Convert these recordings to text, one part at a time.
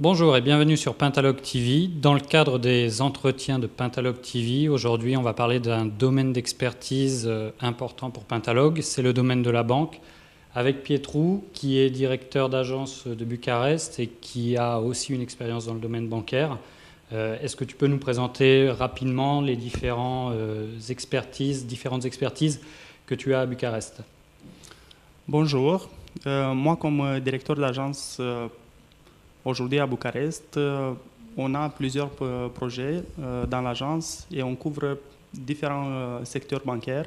Bonjour et bienvenue sur Pentalog TV. Dans le cadre des entretiens de Pentalog TV, aujourd'hui on va parler d'un domaine d'expertise important pour Pentalog, c'est le domaine de la banque, avec Pietrou qui est directeur d'agence de Bucarest et qui a aussi une expérience dans le domaine bancaire. Est-ce que tu peux nous présenter rapidement les différentes expertises que tu as à Bucarest? Bonjour, moi comme directeur de l'agence aujourd'hui à Bucarest, on a plusieurs projets dans l'agence et on couvre différents secteurs bancaires,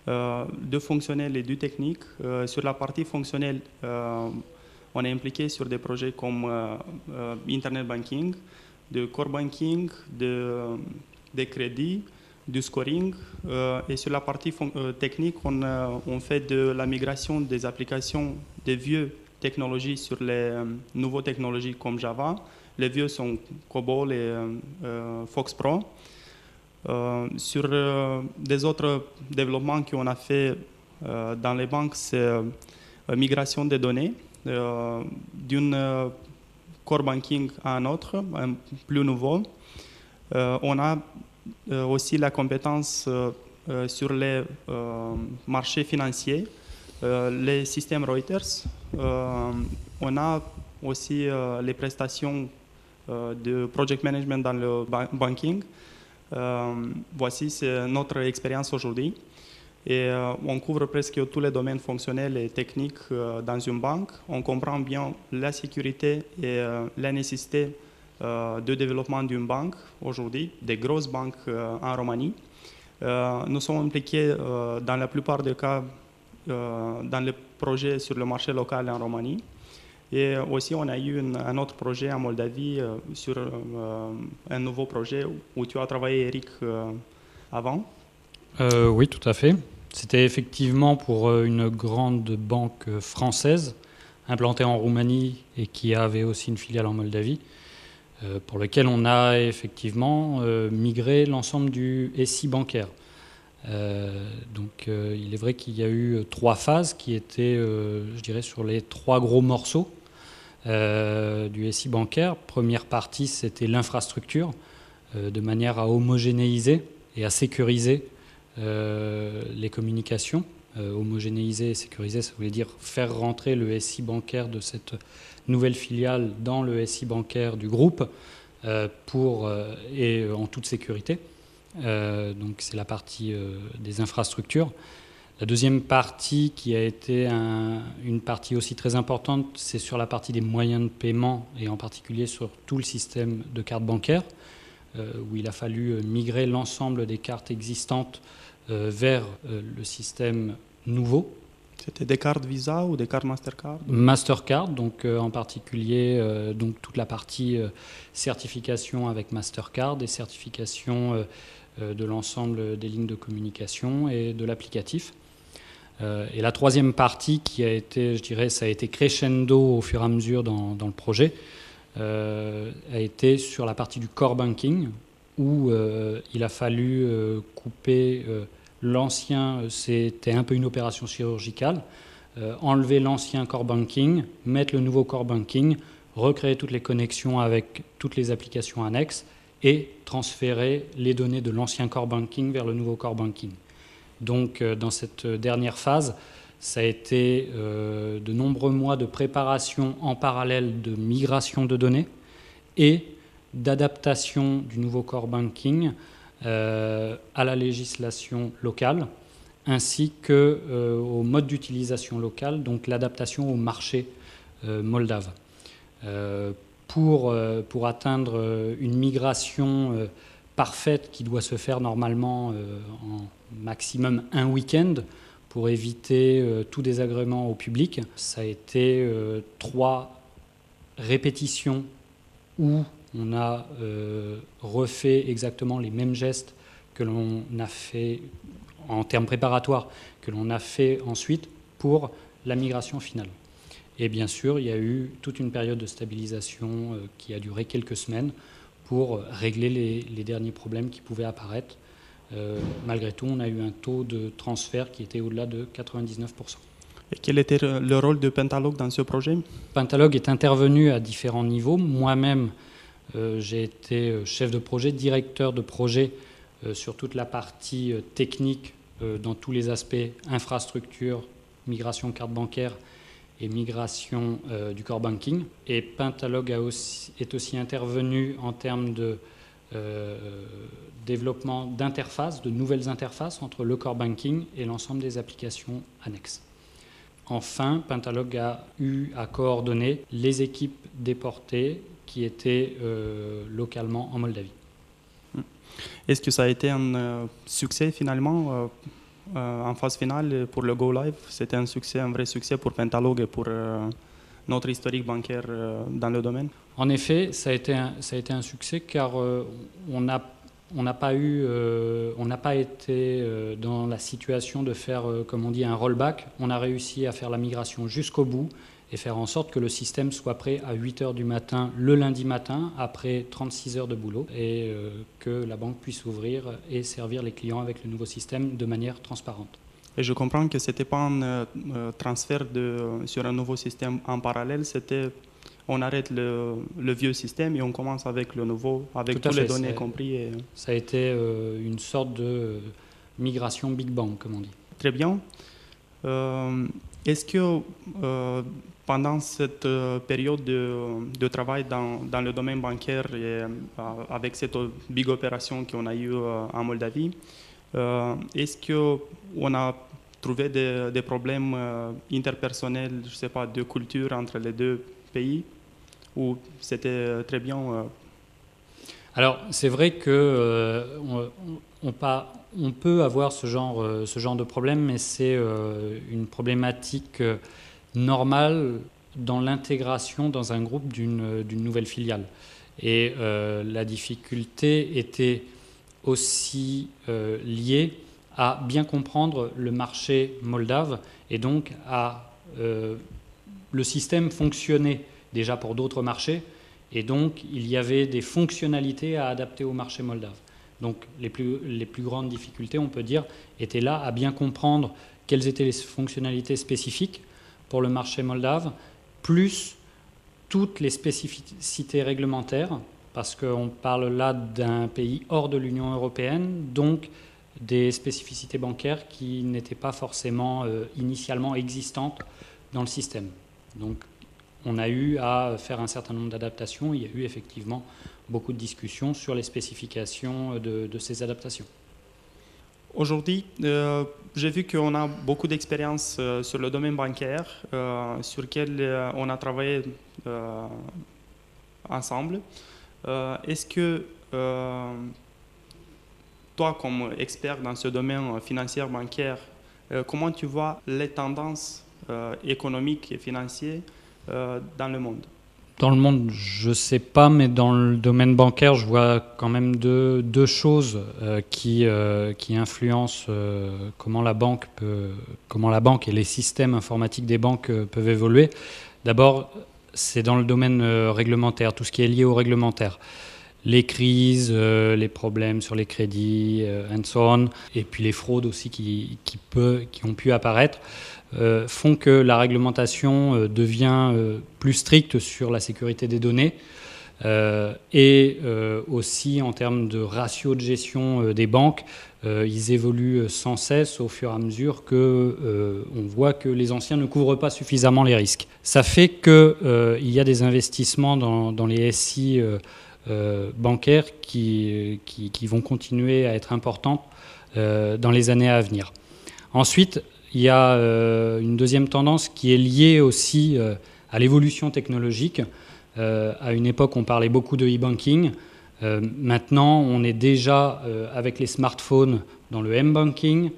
deux fonctionnels et deux techniques. Sur la partie fonctionnelle, on est impliqué sur des projets comme Internet Banking, de Core Banking, des crédits, du scoring. Et sur la partie technique, on fait de la migration des applications des vieux technologies sur les nouvelles technologies comme Java. Les vieux sont COBOL et Fox Pro. Sur des autres développements qu'on a fait dans les banques, c'est migration des données d'une core banking à un autre, un plus nouveau. On a aussi la compétence sur les marchés financiers, les systèmes Reuters. On a aussi les prestations de project management dans le banking. Voici, c'est notre expérience aujourd'hui. Et on couvre presque tous les domaines fonctionnels et techniques dans une banque. On comprend bien la sécurité et la nécessité de développement d'une banque aujourd'hui, des grosses banques en Roumanie. Nous sommes impliqués dans la plupart des cas dans les projets sur le marché local en Roumanie. Et aussi, on a eu un autre projet en Moldavie sur un nouveau projet où tu as travaillé, Eric, avant. Oui, tout à fait. C'était effectivement pour une grande banque française implantée en Roumanie et qui avait aussi une filiale en Moldavie, pour lequel on a effectivement migré l'ensemble du SI bancaire. Il est vrai qu'il y a eu 3 phases qui étaient, je dirais, sur les 3 gros morceaux du SI bancaire. Première partie, c'était l'infrastructure, de manière à homogénéiser et à sécuriser les communications. Homogénéiser et sécuriser, ça voulait dire faire rentrer le SI bancaire de cette nouvelle filiale dans le SI bancaire du groupe et en toute sécurité. Donc c'est la partie des infrastructures. La deuxième partie, qui a été une partie aussi très importante, c'est sur la partie des moyens de paiement et en particulier sur tout le système de cartes bancaires, où il a fallu migrer l'ensemble des cartes existantes vers le système nouveau. C'était des cartes Visa ou des cartes Mastercard? Mastercard, donc en particulier donc toute la partie certification avec Mastercard et certification de l'ensemble des lignes de communication et de l'applicatif. Et la troisième partie qui a été, je dirais, ça a été crescendo au fur et à mesure dans le projet, a été sur la partie du core banking, où il a fallu couper l'ancien, c'était un peu une opération chirurgicale, enlever l'ancien core banking, mettre le nouveau core banking, recréer toutes les connexions avec toutes les applications annexes et transférer les données de l'ancien core banking vers le nouveau core banking. Donc dans cette dernière phase, ça a été de nombreux mois de préparation en parallèle de migration de données et d'adaptation du nouveau core banking à la législation locale, ainsi qu'au mode d'utilisation local, donc l'adaptation au marché moldave. Pour atteindre une migration parfaite qui doit se faire normalement en maximum un week-end pour éviter tout désagrément au public, ça a été 3 répétitions où on a refait exactement les mêmes gestes que l'on a fait en termes préparatoires, que l'on a fait ensuite pour la migration finale. Et bien sûr, il y a eu toute une période de stabilisation qui a duré quelques semaines pour régler les derniers problèmes qui pouvaient apparaître. Malgré tout, on a eu un taux de transfert qui était au-delà de 99%. Et quel était le rôle de Pentalog dans ce projet? Pentalog est intervenu à différents niveaux. Moi-même, j'ai été chef de projet, directeur de projet sur toute la partie technique dans tous les aspects infrastructure, migration carte bancaire et migration du core banking. Et Pentalog est aussi intervenu en termes de développement d'interfaces, de nouvelles interfaces entre le core banking et l'ensemble des applications annexes. Enfin, Pentalog a eu à coordonner les équipes déportées qui étaient localement en Moldavie. Est-ce que ça a été un succès finalement en phase finale pour le Go Live? C'était un succès, un vrai succès pour Pentalog et pour notre historique bancaire dans le domaine? En effet, ça a été un succès car on n'a pas été dans la situation de faire, comme on dit, un rollback. On a réussi à faire la migration jusqu'au bout et faire en sorte que le système soit prêt à 8 h du matin le lundi matin, après 36 heures de boulot, et que la banque puisse ouvrir et servir les clients avec le nouveau système de manière transparente. Et je comprends que ce n'était pas un transfert sur un nouveau système en parallèle, c'était on arrête le vieux système et on commence avec le nouveau, avec toutes les données compris. Ça a été une sorte de migration Big Bang, comme on dit. Très bien. Est-ce que pendant cette période de travail dans le domaine bancaire et avec cette big opération qu'on a eue en Moldavie, est-ce qu'on a trouvé des problèmes interpersonnels, je ne sais pas, de culture entre les deux pays, ou c'était très bien? Alors, c'est vrai que on peut avoir ce genre de problème, mais c'est une problématique normale dans l'intégration dans un groupe d'une nouvelle filiale. Et la difficulté était aussi liée à bien comprendre le marché moldave et donc à le système fonctionnait déjà pour d'autres marchés et donc il y avait des fonctionnalités à adapter au marché moldave. Donc les plus grandes difficultés, on peut dire, étaient là à bien comprendre quelles étaient les fonctionnalités spécifiques pour le marché moldave, plus toutes les spécificités réglementaires, parce qu'on parle là d'un pays hors de l'Union européenne, donc des spécificités bancaires qui n'étaient pas forcément initialement existantes dans le système. Donc on a eu à faire un certain nombre d'adaptations. Il y a eu effectivement beaucoup de discussions sur les spécifications de ces adaptations. Aujourd'hui, j'ai vu qu'on a beaucoup d'expérience sur le domaine bancaire, sur lequel on a travaillé ensemble. Est-ce que toi, comme expert dans ce domaine financier bancaire, comment tu vois les tendances économiques et financières dans le monde? Dans le monde, je ne sais pas, mais dans le domaine bancaire, je vois quand même deux choses qui influencent comment la banque et les systèmes informatiques des banques peuvent évoluer. D'abord, c'est dans le domaine réglementaire, tout ce qui est lié au réglementaire. Les crises, les problèmes sur les crédits, and so on, et puis les fraudes aussi qui ont pu apparaître, font que la réglementation devient plus stricte sur la sécurité des données et aussi en termes de ratio de gestion des banques, ils évoluent sans cesse au fur et à mesure qu'on voit que les anciens ne couvrent pas suffisamment les risques. Ça fait qu'il y a des investissements dans les SI bancaires qui vont continuer à être importantes dans les années à venir. Ensuite, il y a une deuxième tendance qui est liée aussi à l'évolution technologique. À une époque, on parlait beaucoup de e-banking. Maintenant, on est déjà avec les smartphones dans le m-banking,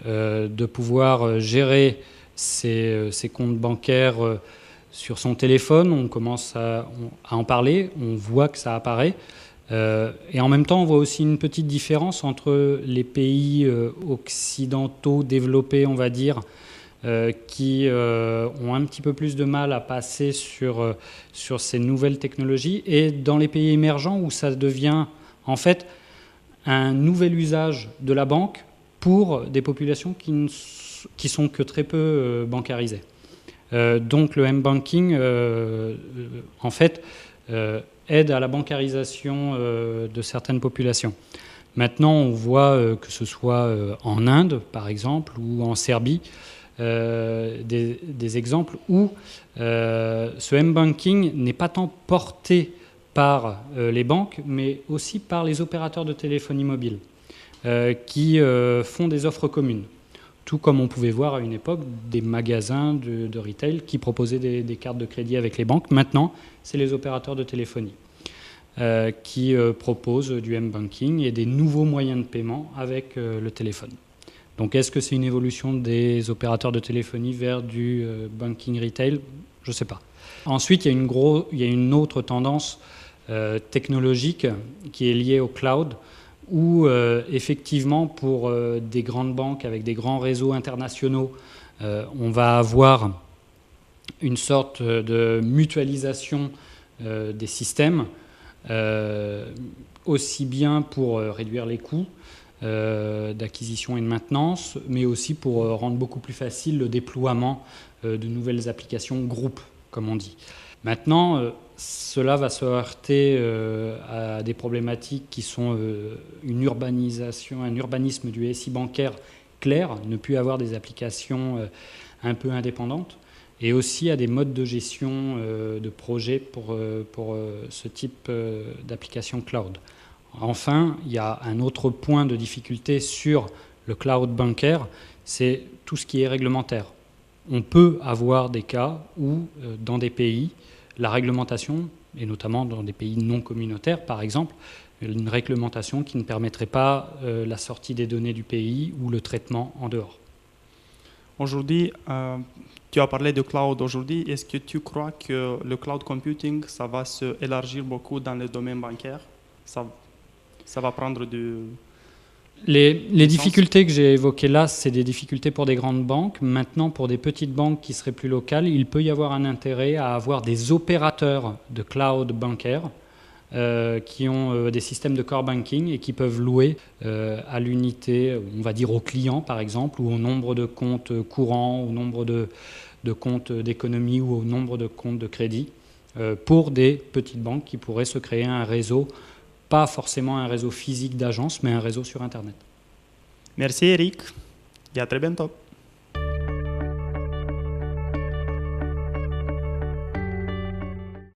de pouvoir gérer ses comptes bancaires sur son téléphone. On commence à en parler, on voit que ça apparaît. Et en même temps, on voit aussi une petite différence entre les pays occidentaux développés, on va dire, qui ont un petit peu plus de mal à passer sur ces nouvelles technologies, et dans les pays émergents où ça devient en fait un nouvel usage de la banque pour des populations qui ne qui sont que très peu bancarisés. Donc le M-Banking, en fait, aide à la bancarisation de certaines populations. Maintenant, on voit que ce soit en Inde, par exemple, ou en Serbie, des exemples où ce M-Banking n'est pas tant porté par les banques, mais aussi par les opérateurs de téléphonie mobile, qui font des offres communes. Tout comme on pouvait voir à une époque des magasins de retail qui proposaient des cartes de crédit avec les banques. Maintenant, c'est les opérateurs de téléphonie qui proposent du M-Banking et des nouveaux moyens de paiement avec le téléphone. Donc est-ce que c'est une évolution des opérateurs de téléphonie vers du banking retail? Je ne sais pas. Ensuite, il y a une autre tendance technologique qui est liée au cloud, où effectivement pour des grandes banques avec des grands réseaux internationaux, on va avoir une sorte de mutualisation des systèmes, aussi bien pour réduire les coûts d'acquisition et de maintenance, mais aussi pour rendre beaucoup plus facile le déploiement de nouvelles applications groupes, comme on dit. Maintenant, cela va se heurter à des problématiques qui sont un urbanisme du SI bancaire clair, ne plus avoir des applications un peu indépendantes, et aussi à des modes de gestion de projets pour ce type d'application cloud. Enfin, il y a un autre point de difficulté sur le cloud bancaire, c'est tout ce qui est réglementaire. On peut avoir des cas où, dans des pays, la réglementation, et notamment dans des pays non communautaires, par exemple, une réglementation qui ne permettrait pas la sortie des données du pays ou le traitement en dehors. Aujourd'hui, tu as parlé de cloud aujourd'hui. Est-ce que tu crois que le cloud computing, ça va se élargir beaucoup dans le domaine bancaire? Ça va prendre du... Les difficultés que j'ai évoquées là, c'est des difficultés pour des grandes banques. Maintenant, pour des petites banques qui seraient plus locales, il peut y avoir un intérêt à avoir des opérateurs de cloud bancaire qui ont des systèmes de core banking et qui peuvent louer à l'unité, on va dire aux clients par exemple, ou au nombre de comptes courants, au nombre de comptes d'économie ou au nombre de comptes de crédit, pour des petites banques qui pourraient se créer un réseau, pas forcément un réseau physique d'agence, mais un réseau sur Internet. Merci Eric, et à très bientôt.